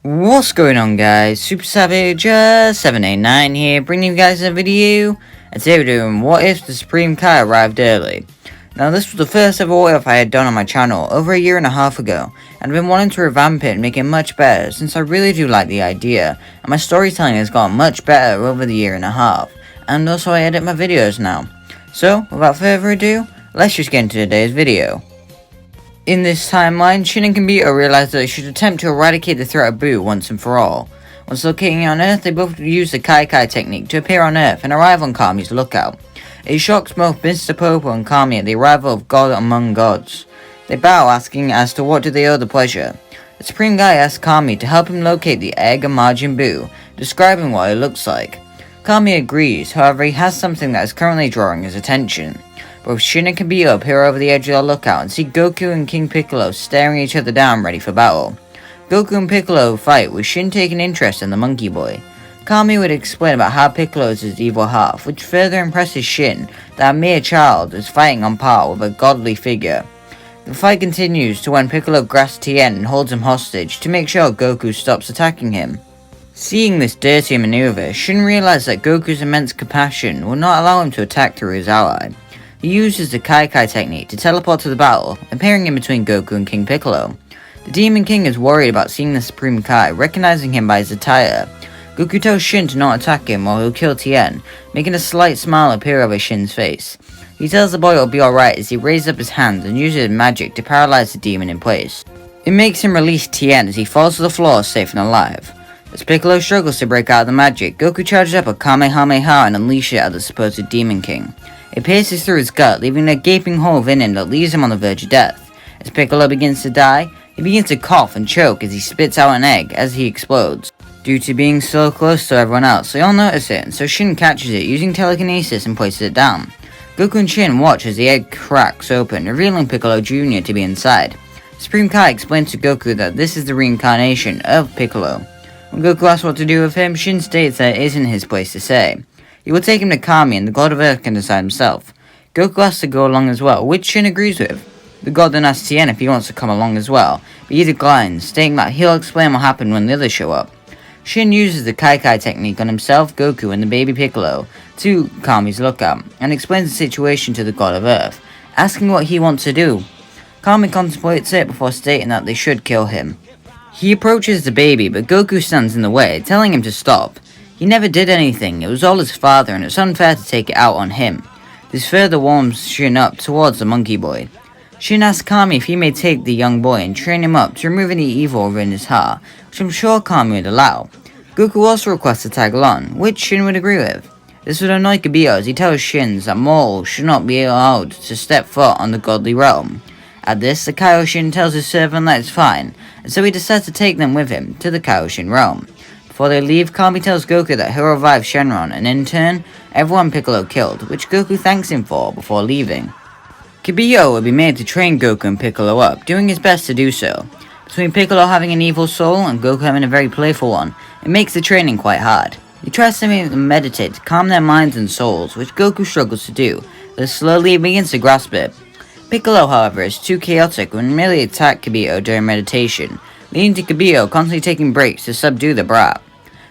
What's going on, guys? Super Savage 789 here, bringing you guys a video. And today we're doing What If the Supreme Kai Arrived Early. Now, this was the first ever What If I had done on my channel over a year and a half ago, and I've been wanting to revamp it and make it much better since I really do like the idea, and my storytelling has gotten much better over the year and a half, and also I edit my videos now. So, without further ado, let's just get into today's video. In this timeline, Shin and Kibito realize that they should attempt to eradicate the threat of Buu once and for all. Once locating on Earth, they both use the Kai technique to appear on Earth and arrive on Kami's lookout. It shocks both Mr. Popo and Kami at the arrival of God among gods. They bow, asking as to what do they owe the pleasure. The Supreme Kai asks Kami to help him locate the egg of Majin Buu, describing what it looks like. Kami agrees, however he has something that is currently drawing his attention. Both Shin and Kibito appear over the edge of their lookout and see Goku and King Piccolo staring each other down ready for battle. Goku and Piccolo fight, with Shin taking interest in the monkey boy. Kami would explain about how Piccolo is his evil half, which further impresses Shin that a mere child is fighting on par with a godly figure. The fight continues to when Piccolo grasps Tien and holds him hostage to make sure Goku stops attacking him. Seeing this dirty maneuver, Shin realizes that Goku's immense compassion will not allow him to attack through his ally. He uses the Kai technique to teleport to the battle, appearing in between Goku and King Piccolo. The Demon King is worried about seeing the Supreme Kai, recognizing him by his attire. Goku tells Shin to not attack him or he'll kill Tien, making a slight smile appear over Shin's face. He tells the boy it'll be alright as he raises up his hands and uses magic to paralyze the demon in place. It makes him release Tien as he falls to the floor safe and alive. As Piccolo struggles to break out of the magic, Goku charges up a Kamehameha and unleashes it at the supposed Demon King. It pierces through his gut, leaving a gaping hole within him that leaves him on the verge of death. As Piccolo begins to die, he begins to cough and choke as he spits out an egg as he explodes. Due to being so close to everyone else, they all notice it, and so Shin catches it using telekinesis and places it down. Goku and Shin watch as the egg cracks open, revealing Piccolo Jr. to be inside. Supreme Kai explains to Goku that this is the reincarnation of Piccolo. When Goku asks what to do with him, Shin states that it isn't his place to say. He will take him to Kami and the God of Earth can decide himself. Goku asks to go along as well, which Shin agrees with. The God then asks Tien if he wants to come along as well, but he declines, stating that he'll explain what happened when the others show up. Shin uses the Kai technique on himself, Goku, and the baby Piccolo to Kami's lookout, and explains the situation to the God of Earth, asking what he wants to do. Kami contemplates it before stating that they should kill him. He approaches the baby, but Goku stands in the way, telling him to stop. He never did anything, it was all his father, and it's unfair to take it out on him. This further warms Shin up towards the monkey boy. Shin asks Kami if he may take the young boy and train him up to remove any evil within his heart, which I'm sure Kami would allow. Goku also requests to tag along, which Shin would agree with. This would annoy Kibito as he tells Shin that mortals should not be allowed to step foot on the godly realm. At this, the Kaioshin tells his servant that it's fine, and so he decides to take them with him to the Kaioshin realm. Before they leave, Kami tells Goku that he'll revive Shenron, and in turn, everyone Piccolo killed, which Goku thanks him for before leaving. Kibito will be made to train Goku and Piccolo up, doing his best to do so. Between Piccolo having an evil soul and Goku having a very playful one, it makes the training quite hard. He tries to make them meditate to calm their minds and souls, which Goku struggles to do, but slowly begins to grasp it. Piccolo, however, is too chaotic and merely attacks Kibito during meditation, leading to Kibito constantly taking breaks to subdue the brat.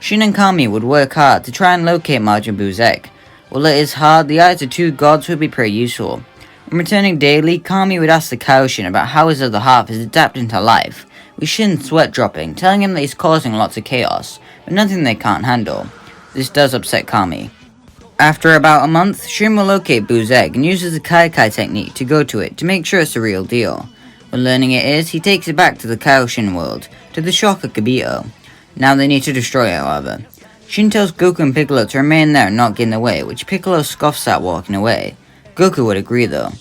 Shin and Kami would work hard to try and locate Majin Buu's egg. While it is hard, the eyes of two gods would be pretty useful. In returning daily, Kami would ask the Kaioshin about how his other half is adapting to life, with Shin sweat dropping, telling him that he's causing lots of chaos, but nothing they can't handle. This does upset Kami. After about a month, Shin will locate Buu's egg and uses the Kai technique to go to it to make sure it's the real deal. When learning it is, he takes it back to the Kaioshin world, to the shock of Kibito. Now they need to destroy it, however. Shin tells Goku and Piccolo to remain there and not get in the way, which Piccolo scoffs at walking away. Goku would agree though.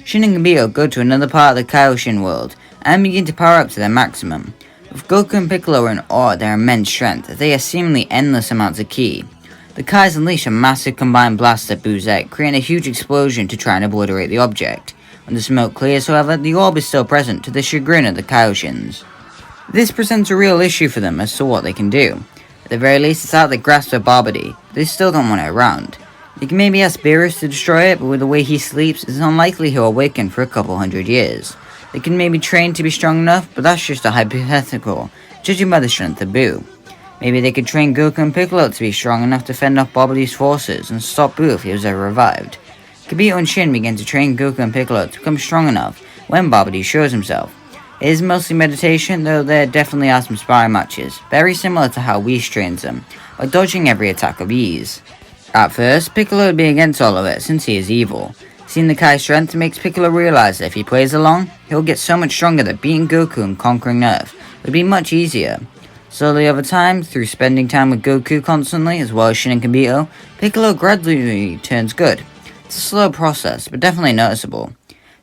Shin and Kibito go to another part of the Kaioshin world, and begin to power up to their maximum. Both Goku and Piccolo are in awe at their immense strength, as they have seemingly endless amounts of ki. The Kais unleash a massive combined blast at Buu's egg, creating a huge explosion to try and obliterate the object. When the smoke clears, however, the orb is still present to the chagrin of the Kaioshins. This presents a real issue for them as to what they can do. At the very least, it's out of the grasp of Barbody, but they still don't want it around. You can maybe ask Beerus to destroy it, but with the way he sleeps, it's unlikely he'll awaken for a couple hundred years. They can maybe train to be strong enough, but that's just a hypothetical, judging by the strength of Buu. Maybe they could train Goku and Piccolo to be strong enough to fend off Babdi's forces and stop Buu if he was ever revived. Kibito and Shin began to train Goku and Piccolo to become strong enough when Babdi shows himself. It is mostly meditation, though there definitely are some sparring matches, very similar to how Whis trains them, by dodging every attack with ease. At first, Piccolo would be against all of it since he is evil. Seeing the Kai's strength makes Piccolo realize that if he plays along, he'll get so much stronger that beating Goku and conquering Earth would be much easier. Slowly over time, through spending time with Goku constantly, as well as Shin and Kibito, Piccolo gradually turns good. It's a slow process, but definitely noticeable.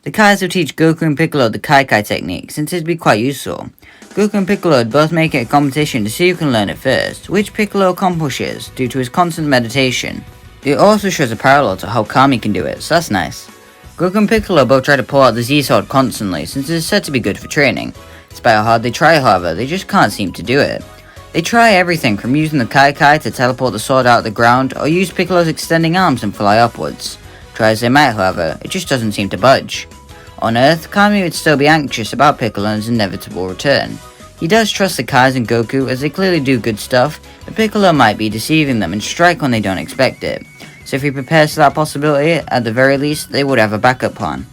The Kais will teach Goku and Piccolo the Kai technique, since it'd be quite useful. Goku and Piccolo would both make it a competition to see who can learn it first, which Piccolo accomplishes due to his constant meditation. It also shows a parallel to how Kami can do it, so that's nice. Goku and Piccolo both try to pull out the Z-Sword constantly, since it is said to be good for training. Despite how hard they try, however, they just can't seem to do it. They try everything from using the Kai to teleport the sword out of the ground, or use Piccolo's extending arms and fly upwards. Try as they might, however, it just doesn't seem to budge. On Earth, Kami would still be anxious about Piccolo's inevitable return. He does trust the Kais and Goku as they clearly do good stuff, but Piccolo might be deceiving them and strike when they don't expect it. So if he prepares for that possibility, at the very least, they would have a backup plan.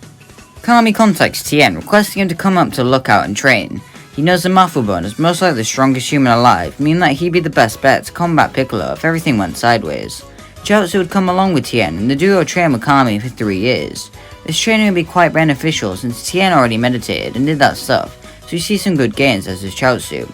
Kami contacts Tien, requesting him to come up to the lookout and train. He knows the Mafubone is most likely the strongest human alive, meaning that he'd be the best bet to combat Piccolo if everything went sideways. Chiaotzu would come along with Tien, and the duo would train with Kami for 3 years. This training would be quite beneficial since Tien already meditated and did that stuff, so you see some good gains as does Chiaotzu.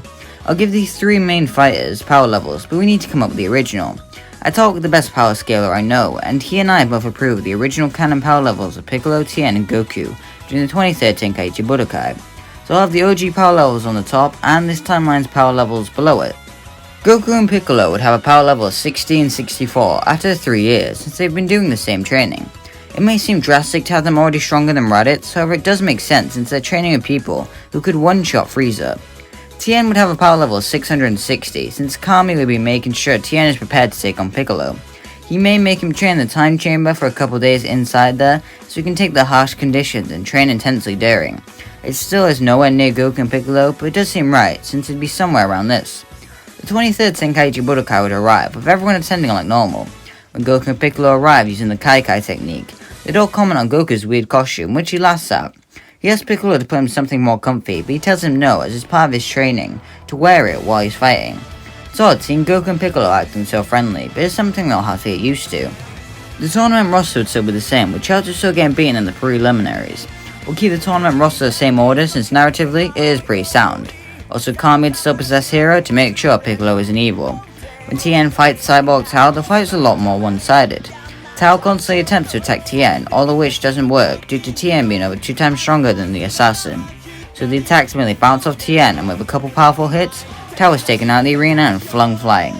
I'll give these 3 main fighters power levels, but we need to come up with the original. I talked with the best power scaler I know, and he and I both approve of the original canon power levels of Piccolo, Tien, and Goku during the 23rd Tenkaichi Budokai. So I'll have the OG power levels on the top, and this timeline's power levels below it. Goku and Piccolo would have a power level of 60 and 64 after 3 years, since they've been doing the same training. It may seem drastic to have them already stronger than Raditz, however it does make sense since they're training with people who could one-shot Frieza. Tien would have a power level of 660, since Kami would be making sure Tien is prepared to take on Piccolo. He may make him train in the time chamber for a couple days inside there, so he can take the harsh conditions and train intensely daring. It still is nowhere near Goku and Piccolo, but it does seem right, since it'd be somewhere around this. The 23rd Tenkaichi Budokai would arrive, with everyone attending like normal. When Goku and Piccolo arrive using the Kai technique, they'd all comment on Goku's weird costume, which he laughs at. He asks Piccolo to put him something more comfy, but he tells him no as it's part of his training, to wear it while he's fighting. It's odd seeing Goku and Piccolo acting so friendly, but it's something they'll have to get used to. The tournament roster would still be the same, with Chiaotzu still getting beaten in the preliminaries. We'll keep the tournament roster the same order since narratively it is pretty sound. Also, Kami would still possess Hero to make sure Piccolo isn't evil. When Tien fights Cyborg Tao, the fight's a lot more one-sided. Tao constantly attempts to attack Tien, all of which doesn't work due to Tien being over 2 times stronger than the assassin. So the attacks merely bounce off Tien, and with a couple powerful hits, Tao is taken out of the arena and flung flying.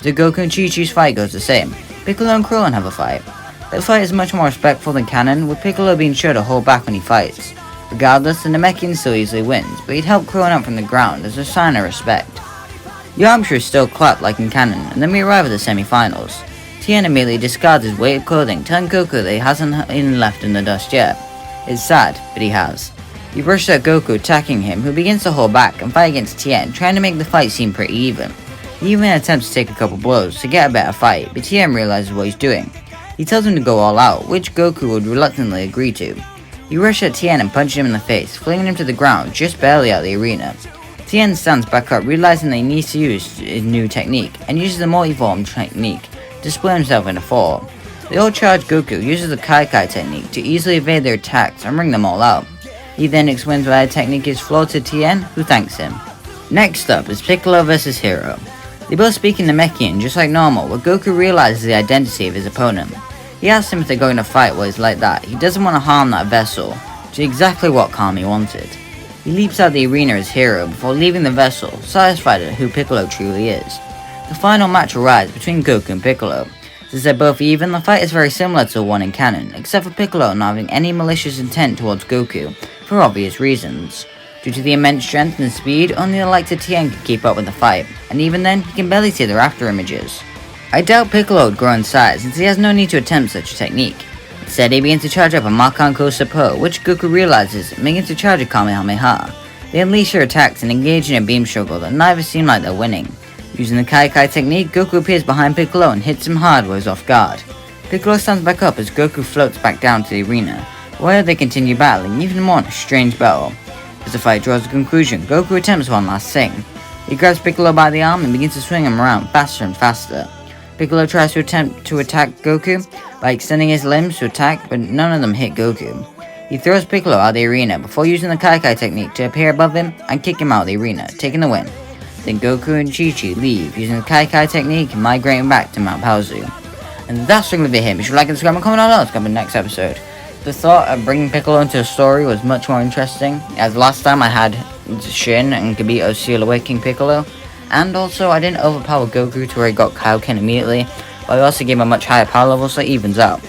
The Goku and Chi-Chi's fight goes the same. Piccolo and Krillin have a fight. The fight is much more respectful than canon, with Piccolo being sure to hold back when he fights. Regardless, the Namekian still easily wins, but he'd help Krillin up from the ground as a sign of respect. Yamcha is still clapped like in canon, and then we arrive at the semi-finals. Tien immediately discards his weighted clothing, telling Goku that he hasn't even left in the dust yet. It's sad, but he has. He rushes at Goku attacking him, who begins to hold back and fight against Tien, trying to make the fight seem pretty even. He even attempts to take a couple blows to get a better fight, but Tien realizes what he's doing. He tells him to go all out, which Goku would reluctantly agree to. He rushes at Tien and punches him in the face, flinging him to the ground just barely out of the arena. Tien stands back up, realizing that he needs to use his new technique, and uses the multi-form technique to split himself into 4. The old charge Goku uses the Kai technique to easily evade their attacks and bring them all out. He then explains why the technique is flawed to Tien, who thanks him. Next up is Piccolo vs Hero. They both speak in Namekian just like normal, but Goku realizes the identity of his opponent. He asks him if they're going to fight while he's like that. He doesn't want to harm that vessel, which is exactly what Kami wanted. He leaps out of the arena as Hero before leaving the vessel, satisfied at who Piccolo truly is. The final match arrives between Goku and Piccolo. Since they're both even, the fight is very similar to the one in canon, except for Piccolo not having any malicious intent towards Goku, for obvious reasons. Due to the immense strength and speed, only the likes of Tien can keep up with the fight, and even then, he can barely see their after images. I doubt Piccolo would grow in size since he has no need to attempt such a technique. Instead, he begins to charge up a Makanko Sapo, which Goku realizes and begins to charge a Kamehameha. They unleash their attacks and engage in a beam struggle that neither seem like they're winning. Using the Kai Kai technique, Goku appears behind Piccolo and hits him hard while he's off guard. Piccolo stands back up as Goku floats back down to the arena, where they continue battling even more in a strange battle. As the fight draws to a conclusion, Goku attempts one last thing. He grabs Piccolo by the arm and begins to swing him around faster and faster. Piccolo tries to attempt to attack Goku by extending his limbs to attack, but none of them hit Goku. He throws Piccolo out of the arena before using the Kai Kai technique to appear above him and kick him out of the arena, taking the win. Then Goku and Chi-Chi leave using the Kai Kai technique and migrating back to Mount Paozu. And that's going to be it. Be sure to like and subscribe and comment on those. Come in the next episode. The thought of bringing Piccolo into a story was much more interesting, as last time I had Shin and Gabito seal away King Piccolo, and also I didn't overpower Goku to where he got Kaioken immediately, but I also gave him a much higher power level so it evens out.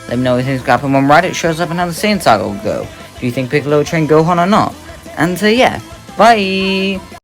Let me know what you think's happen when Reddit shows up and how the Saiyan saga will go. Do you think Piccolo will train Gohan or not? And yeah, bye!